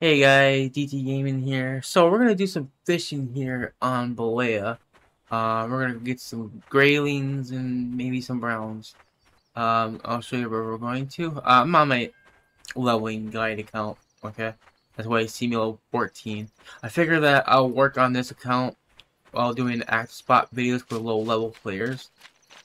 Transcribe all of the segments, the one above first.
Hey guys, DT Gaming here. So we're gonna do some fishing here on Belaya. We're gonna get some graylings and maybe some browns. I'll show you where we're going to. I'm on my leveling guide account. Okay, that's why you see me level 14. I figure that I'll work on this account while doing active spot videos for low level players,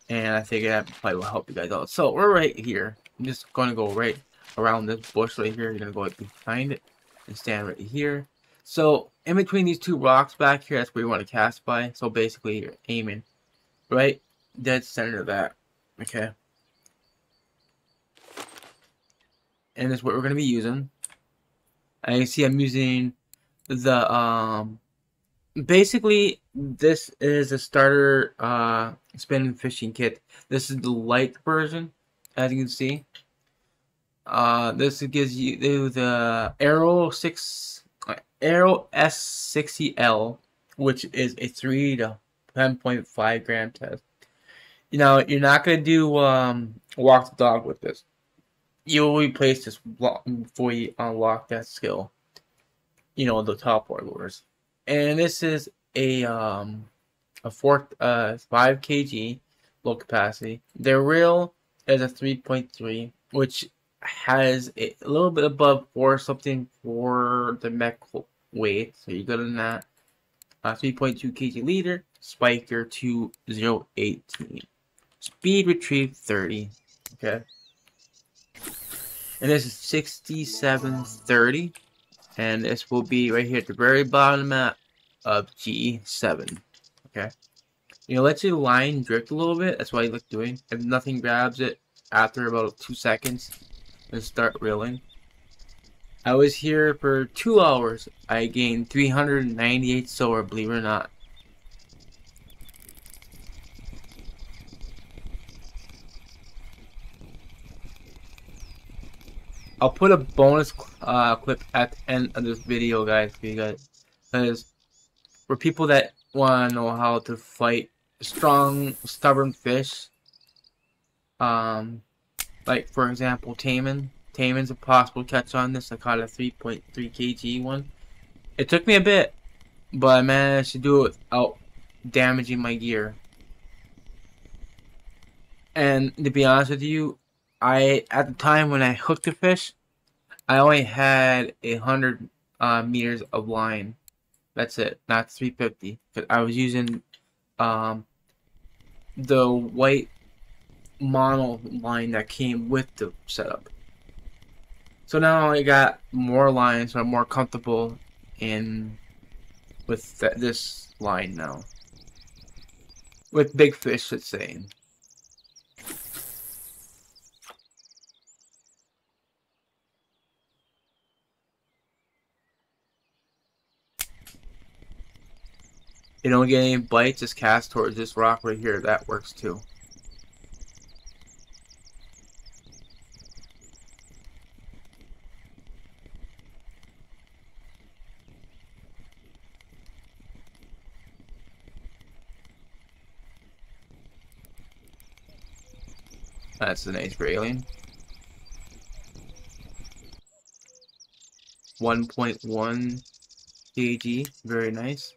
and I figure that probably will help you guys out. So we're right here. I'm just gonna go right around this bush right here. You're gonna go like behind it and stand right here. So in between these two rocks back here, that's where you want to cast by. So basically you're aiming right dead center of that. Okay. And that's what we're gonna be using. And you see I'm using the basically this is a starter spin and fishing kit. This is the light version, as you can see. This gives you the Arrow S60L, which is a 3 to 10.5 gram test. You know, you're not gonna do walk the dog with this. You will replace this before you unlock that skill. You know, the top war lures. And this is a 5 kg low capacity. The reel is a 3.3, which has a little bit above 4 something for the mech weight, so you're good on that. 3.2 kg leader, spiker 2018, speed retrieve 30. Okay, and this is 6730, and this will be right here at the very bottom map of G7. Okay. You know, let your line drift a little bit. That's what I like doing. If nothing grabs it after about 2 seconds, then start reeling. I was here for 2 hours. I gained 398 silver, believe it or not. I'll put a bonus clip at the end of this video, guys, for you guys. Because for people that want to know how to fight strong, stubborn fish, like for example, Taman. Taman's a possible catch on this. I caught a 3.3 kg one. It took me a bit, but I managed to do it without damaging my gear. And to be honest with you, at the time when I hooked the fish, I only had 100 meters of line. That's it, not 350. Cause I was using the white mono line that came with the setup. So now I got more lines, so I'm more comfortable in with this line now. With big fish, let's say. You don't get any bites, just cast towards this rock right here. That works too. That's a nice grayling. 1.1 kg, very nice.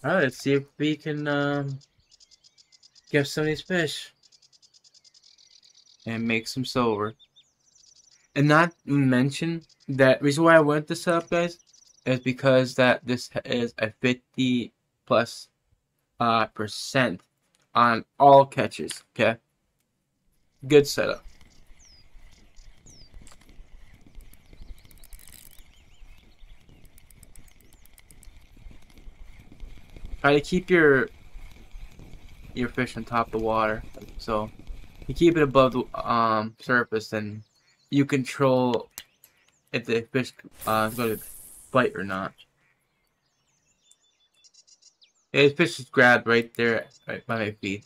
Alright, let's see if we can get some of these fish and make some silver. And not mention that reason why I went this up, guys, is because that this is a 50 plus percent on all catches. Okay, good setup. Try to keep your fish on top of the water. So You keep it above the surface, and you control if the fish is going to bite or not. Yeah, the fish is grabbed right there, right by my feet.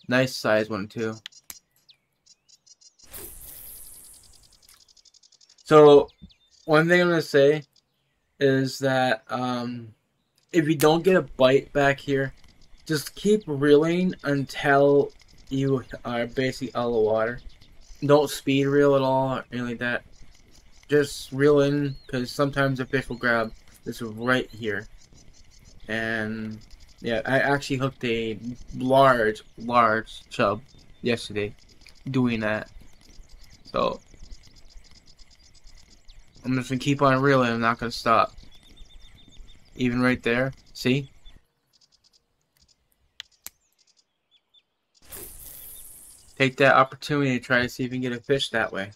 Nice size one too. So one thing I'm gonna say is that if you don't get a bite back here, just keep reeling until you are basically out of the water. Don't speed reel at all or anything like that. Just reel in, because sometimes the fish will grab this right here. And yeah, I actually hooked a large chub yesterday doing that. So I'm just gonna keep on reeling. I'm not gonna stop. Even right there, see? Take that opportunity to try to see if you can get a fish that way.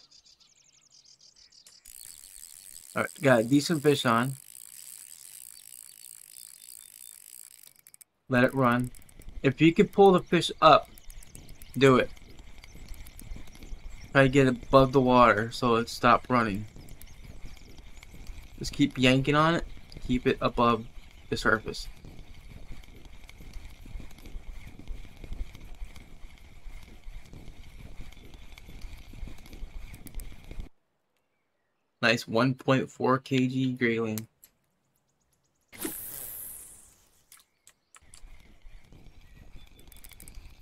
Alright, got a decent fish on. Let it run. If you can pull the fish up, do it. Try to get it above the water so it stop running. Just keep yanking on it. Keep it above the surface. Nice 1.4 kg grayling.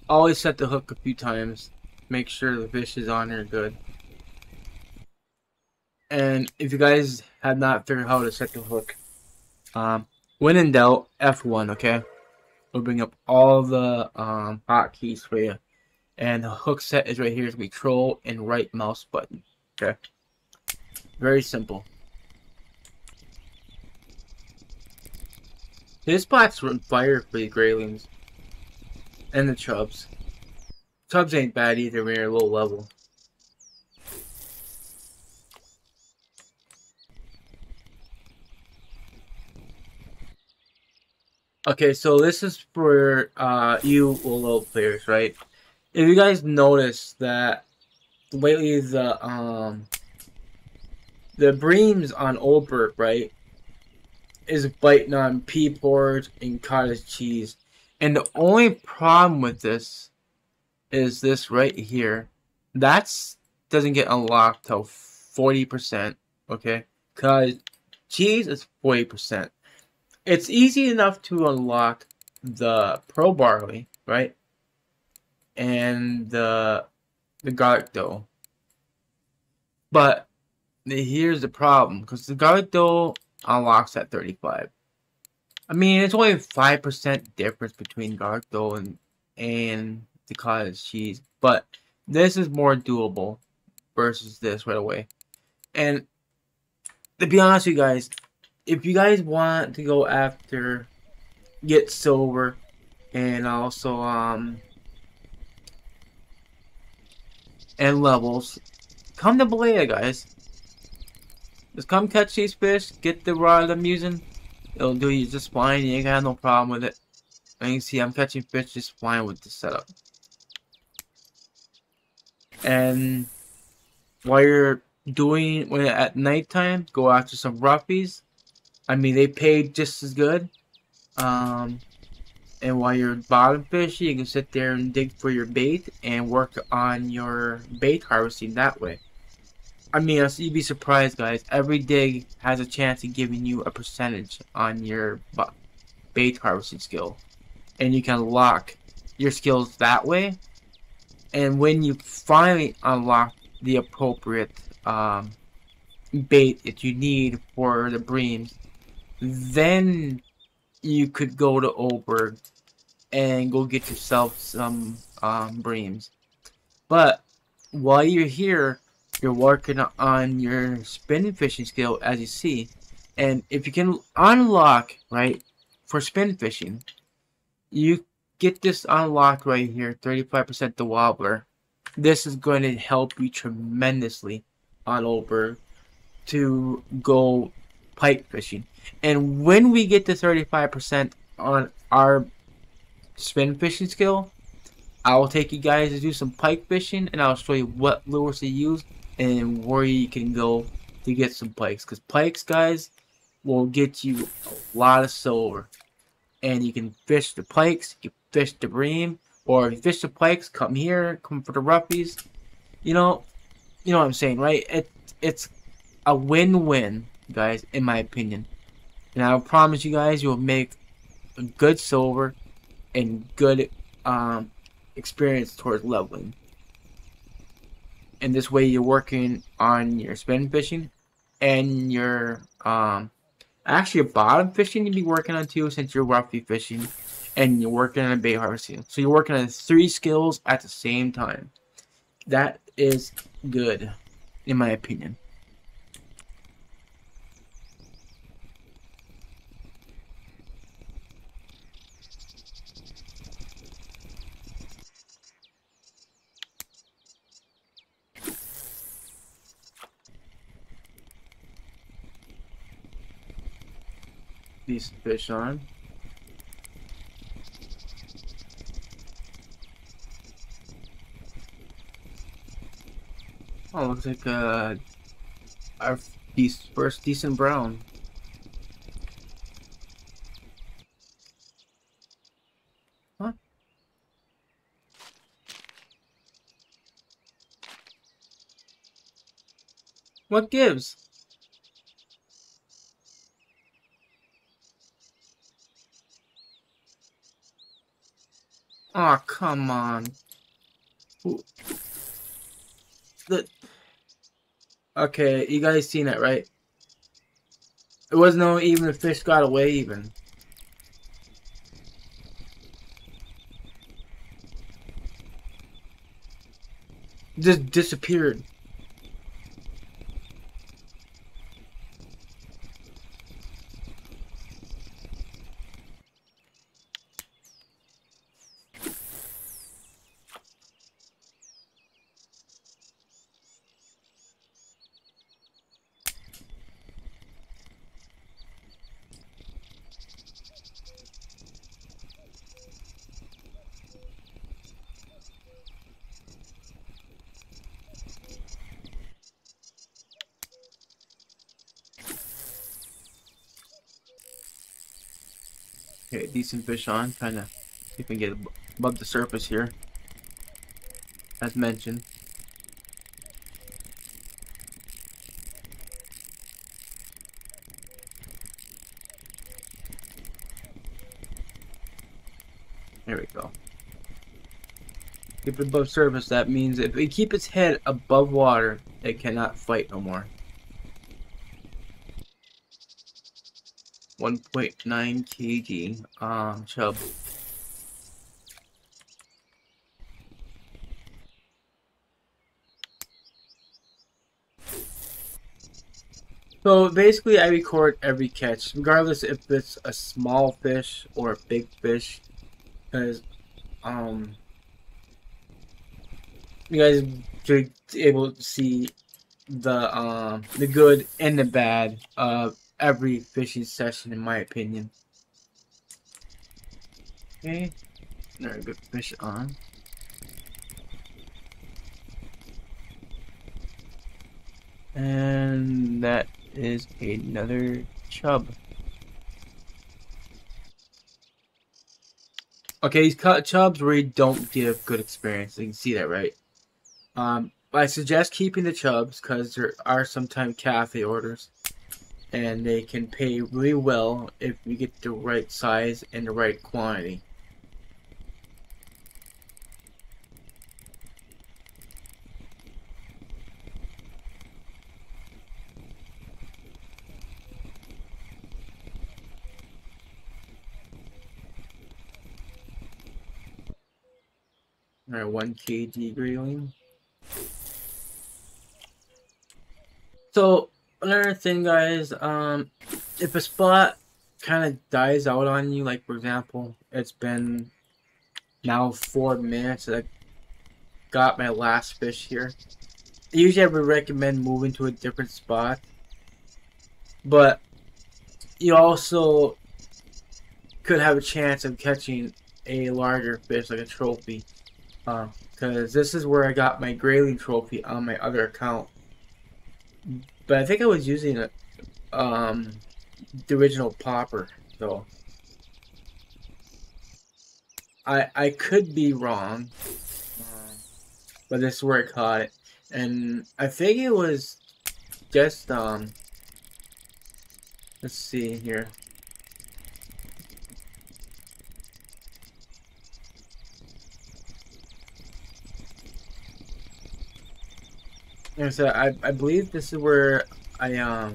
Always set the hook a few times. Make sure the fish is on there good. And if you guys have not figured out how to set the hook, when in doubt, F1, okay? We'll bring up all the hotkeys for you. And the hook set is right here. It's control and right mouse button. Okay? Very simple. This spot's on fire for the graylings. And the chubs. Chubs ain't bad either when you're low level. Okay, so this is for you low players, right? If you guys notice that lately the breams on Oldberg, right, is biting on pea porridge and cottage cheese. And the only problem with this is this right here. That's doesn't get unlocked till 40%, okay? Cause cheese is 40%. It's easy enough to unlock the pro barley, right? And the garlic dough. But here's the problem, because the garlic dough unlocks at 35. I mean, it's only a 5% difference between garlic dough and the cottage cheese, but this is more doable versus this right away. And to be honest with you guys, if you guys want to go after get silver and also and levels, come to Belaya, guys. Just come catch these fish, get the rod I'm using. It'll do you just fine. You ain't got no problem with it. And you can see I'm catching fish just fine with this setup. And while you're doing when at nighttime, go after some roughies. I mean, they pay just as good. And while you're bottom fishing, you can sit there and dig for your bait and work on your bait harvesting that way. I mean, you'd be surprised, guys. Every dig has a chance of giving you a percentage on your bait harvesting skill. And you can unlock your skills that way. And when you finally unlock the appropriate bait that you need for the breams, then you could go to Oberg and go get yourself some breams. But while you're here, you're working on your spinning fishing skill, as you see. And if you can unlock, right, for spin fishing, you get this unlocked right here, 35% the wobbler. This is going to help you tremendously on Oberg to go pike fishing. And when we get to 35% on our spin fishing skill, I will take you guys to do some pike fishing, and I'll show you what lures to use and where you can go to get some pikes. Because pikes, guys, will get you a lot of silver. And you can fish the pikes, you can fish the bream, or if you fish the pikes, come here, come for the roughies. You know, you know what I'm saying, right? It's a win-win, guys, in my opinion. And I promise you guys, you'll make a good silver and good experience towards leveling. And this way, you're working on your spin fishing and your actually your bottom fishing you'd be working on too, since you're roughy fishing and you're working on bait harvesting. So you're working on 3 skills at the same time. That is good, in my opinion. These fish on. Oh, looks like our first decent brown. Huh? What gives? Oh, come on. Who- The Okay, you guys seen that, right? It wasn't no even the fish got away even. Just disappeared. Okay, decent fish on. Kind of see if we can get above the surface here, as mentioned. There we go. Keep it above surface. That means if we keep its head above water, it cannot fight no more. 1.9 kg chub. So basically, I record every catch, regardless if it's a small fish or a big fish, because you guys should be able to see the good and the bad of every fishing session, in my opinion. Okay, very good fish on. And that is another chub. Okay, these cut chubs really don't give good experience. You can see that, right? I suggest keeping the chubs because there are sometimes cafe orders, and they can pay really well if you get the right size and the right quantity. Alright, 1 kg grayling. So another thing, guys, if a spot kind of dies out on you, like for example, it's been now 4 minutes that I got my last fish here. Usually I would recommend moving to a different spot, but you also could have a chance of catching a larger fish, like a trophy. Because this is where I got my grayling trophy on my other account. But I think I was using it, the original popper, though. I could be wrong, but this is where I caught it, and I think it was just let's see here. Like I said, I believe this is where I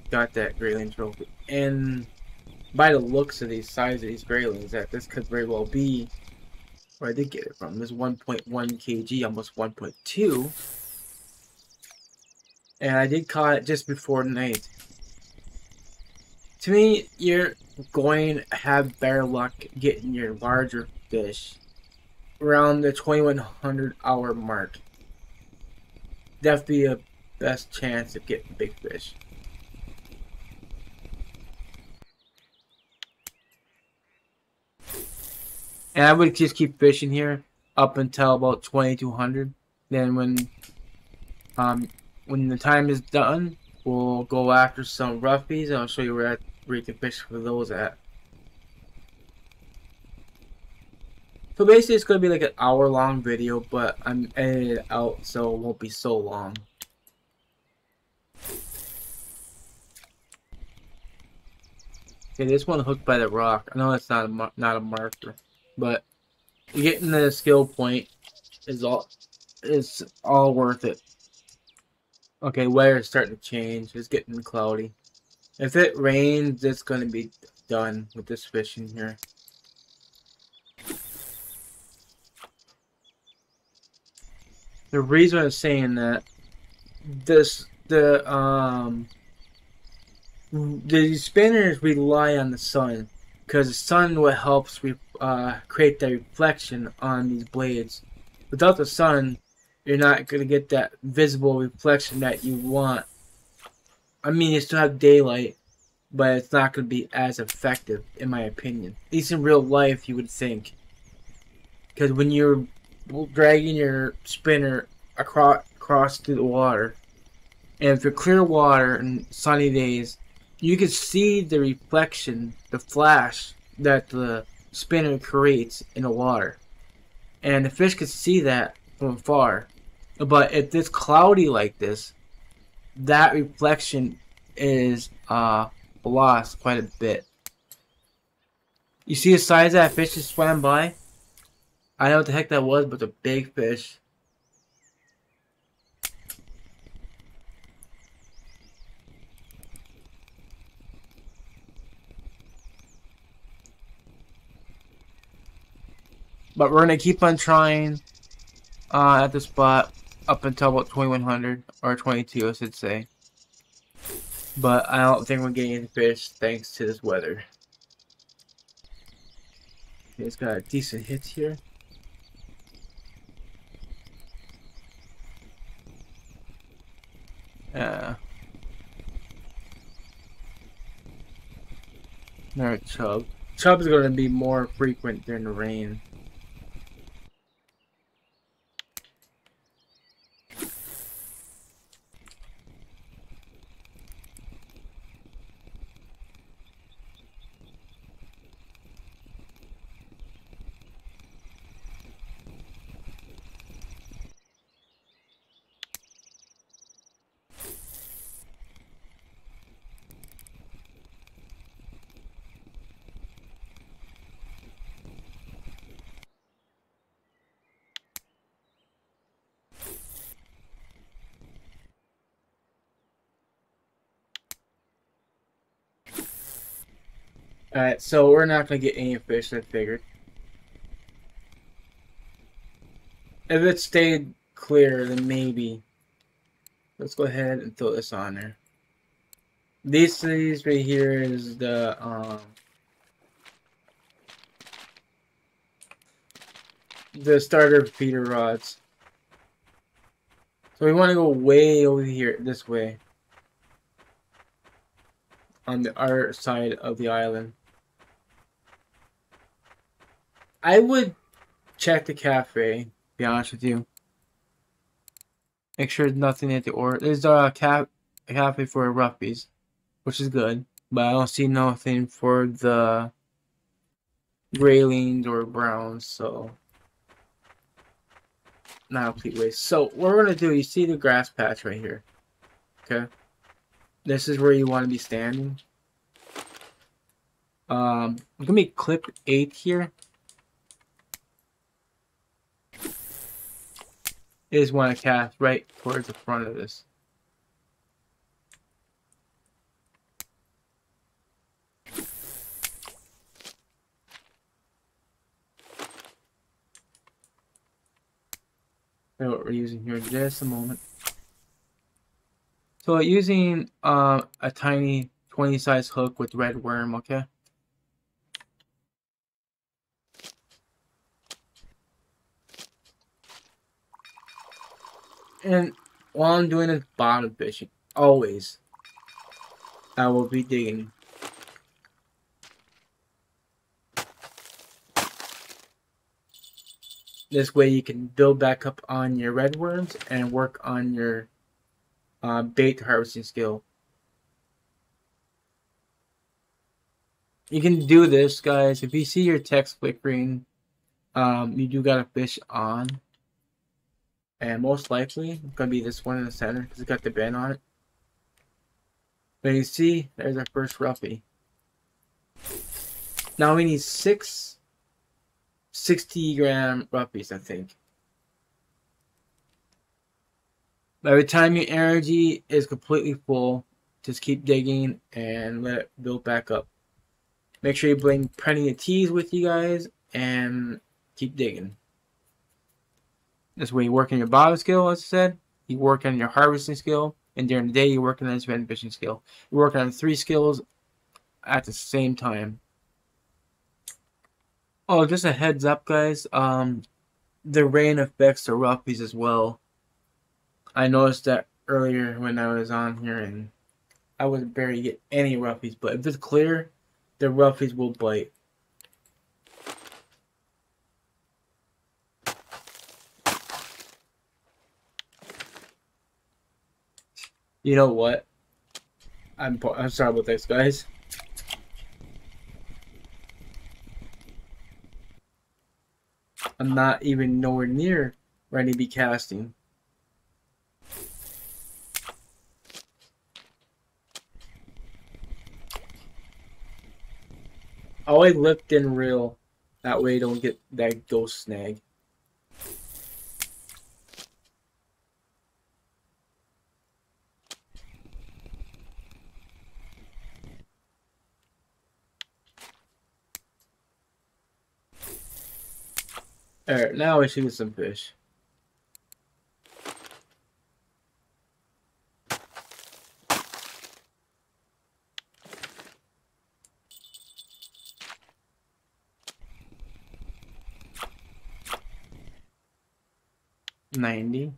got that grayling trophy, and by the looks of these size of these graylings, that this could very well be where I did get it from. This 1.1 kg, almost 1.2, and I did caught it just before night. To me, you're going to have better luck getting your larger fish around the 2100 hour mark. Definitely a best chance of getting big fish. And I would just keep fishing here up until about 2200. Then when the time is done, we'll go after some roughies, and I'll show you where you can fish for those at. So basically, it's going to be like an hour-long video, but I'm editing it out so it won't be so long. Okay, this one hooked by the rock. I know it's not a marker, but getting the skill point is all worth it. Okay, weather's starting to change. It's getting cloudy. If it rains, it's going to be done with this fishing here. The reason I'm saying that, the spinners rely on the sun, because the sun what helps create that reflection on these blades. Without the sun, you're not going to get that visible reflection that you want. I mean, you still have daylight, but it's not going to be as effective, in my opinion. At least in real life, you would think. Because when you're dragging your spinner across through the water, and if it's clear water and sunny days, you can see the reflection, the flash that the spinner creates in the water. And the fish can see that from afar. But if it's cloudy like this, that reflection is lost quite a bit. You see the size of that fish that swam by? I know what the heck that was, but it's a big fish. But we're gonna keep on trying at the spot up until about 2100 or 22, I should say. But I don't think we're getting any fish thanks to this weather. Okay, it's got a decent hit here. Another chub. Chub is going to be more frequent during the rain. Alright, so we're not going to get any fish, I figured. If it stayed clear, then maybe. Let's go ahead and throw this on there. These right here is the starter feeder rods. So we want to go way over here, this way. On the other side of the island. I would check the cafe Be honest with you. Make sure there's nothing at the order. There's a cafe for roughies, which is good, but I don't see nothing for the graylings or browns, so not a complete waste. So what we're gonna do, you see the grass patch right here, okay? This is where you want to be standing. I'm gonna be clip 8 here. Is want to cast right towards the front of this. That's what we're using here. Just a moment. So using a tiny 20 size hook with red worm, okay? And while I'm doing this bottom fishing, always I will be digging. This way you can build back up on your red worms and work on your bait harvesting skill. You can do this, guys. If you see your text flickering, you do got a fish on. And most likely, it's going to be this one in the center because it's got the bend on it. But you see, there's our first roughie. Now we need 6 60-gram roughies, I think. By the time your energy is completely full, just keep digging and let it build back up. Make sure you bring plenty of teas with you guys and keep digging. This way you work on your bottom skill, as I said. You work on your harvesting skill. And during the day, you're working on your spend fishing skill. You're working on 3 skills at the same time. Oh, just a heads up, guys. The rain affects the roughies as well. I noticed that earlier when I was on here and I wasn't barely get any roughies. But if it's clear, the roughies will bite. You know what? I'm sorry about this, guys. I'm not even nowhere near ready to be casting. Always lift and reel. That way you don't get that ghost snag. Alright, now we should get some fish. $90.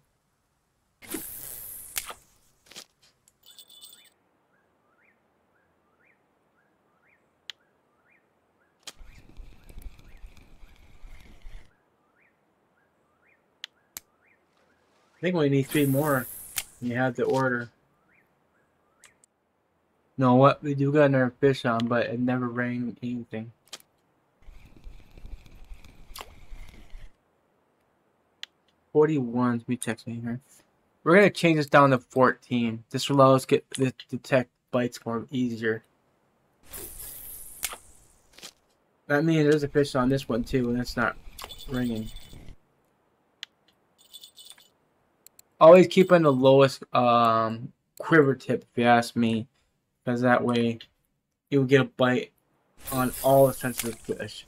I think we need 3 more. You have the order. Know what? We do got another fish on, but it never rained anything. 41. We text me here. We're gonna change this down to 14. This will allow us to get the detect bites more easier. That means there's a fish on this one too, and it's not ringing. Always keep on the lowest quiver tip, if you ask me, because that way you will get a bite on all the sensitive fish.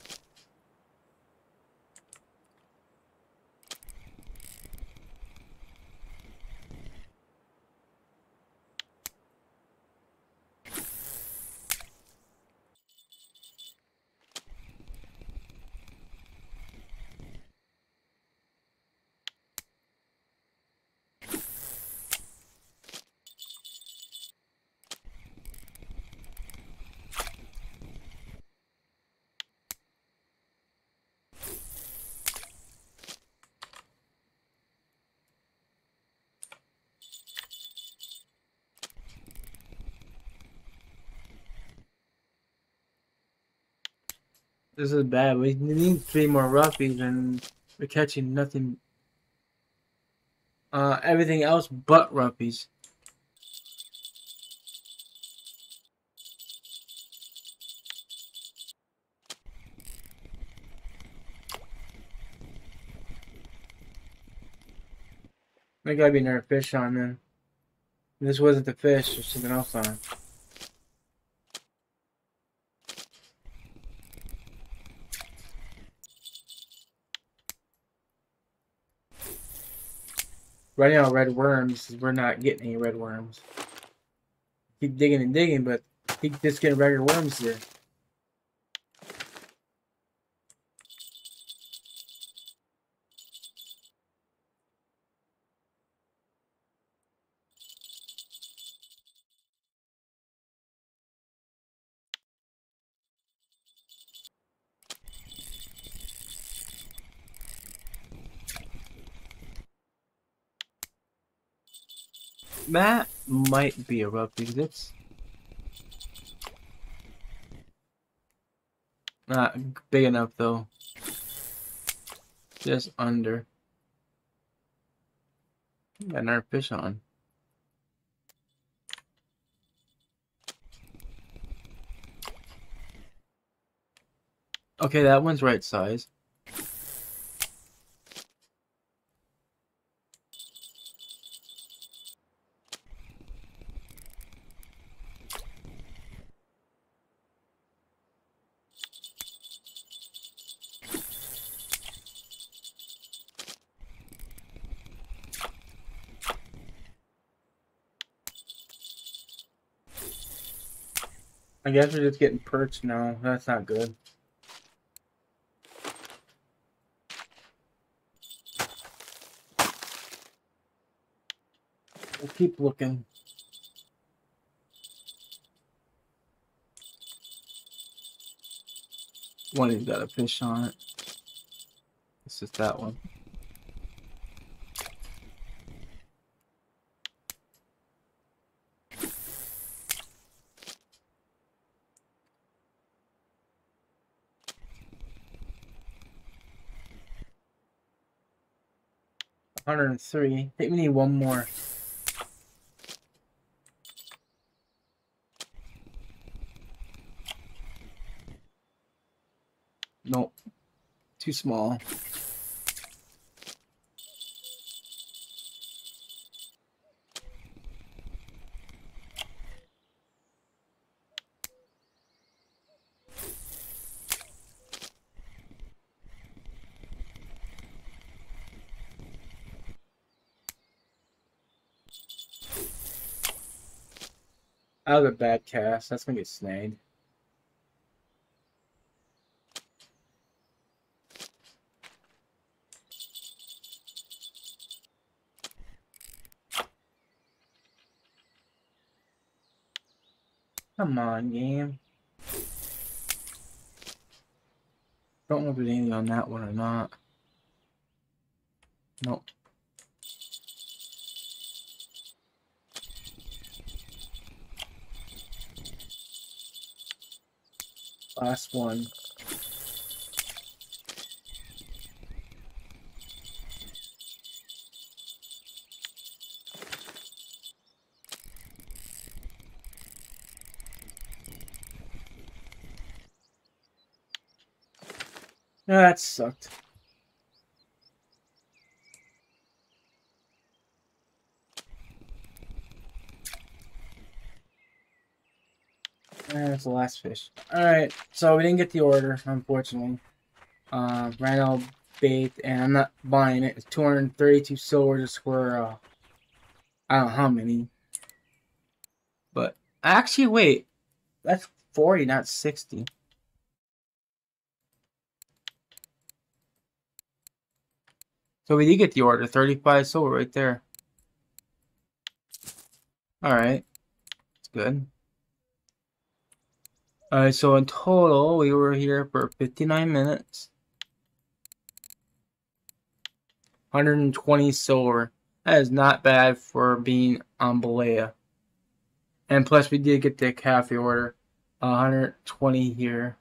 This is bad. We need 3 more ruffies and we're catching nothing. Everything else but ruffies. There gotta be another fish on then. This wasn't the fish, there's something else on. Running out of red worms, we're not getting any red worms. Keep digging and digging, but keep just getting regular worms here. That might be a rough because it's not big enough though. Just under. Got another fish on. Okay, that one's right size. I guess we're just getting perched now. That's not good. We'll keep looking. One of these got a fish on it. This is that one. $103. I think we need one more. Nope. Too small. That was a bad cast. That's gonna get snagged. Come on, game. Don't know if there's anything on that one or not. Nope. Last one. That sucked. That's the last fish. Alright, so we didn't get the order, unfortunately. Ran out of bait, and I'm not buying it. It's 232 silver just for, I don't know how many. But, actually, wait. That's 40, not 60. So we did get the order. 35 silver right there. Alright. That's good. Alright, so in total, we were here for 59 minutes. 120 silver. That is not bad for being on Belaya. And plus, we did get the cafe order. 120 here.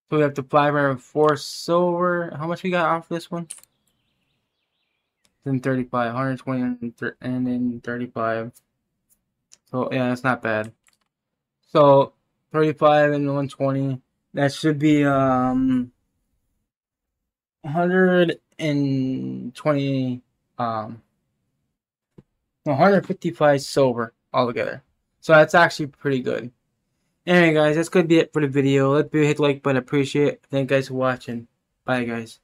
So we have the 504 silver. How much we got off this one? Then 35, 120, and then 35. So yeah, that's not bad. So 35 and 120. That should be 120 155 silver altogether. So that's actually pretty good. Anyway, guys, that's gonna be it for the video. Let me hit the like button. Appreciate it. Thank you guys for watching. Bye, guys.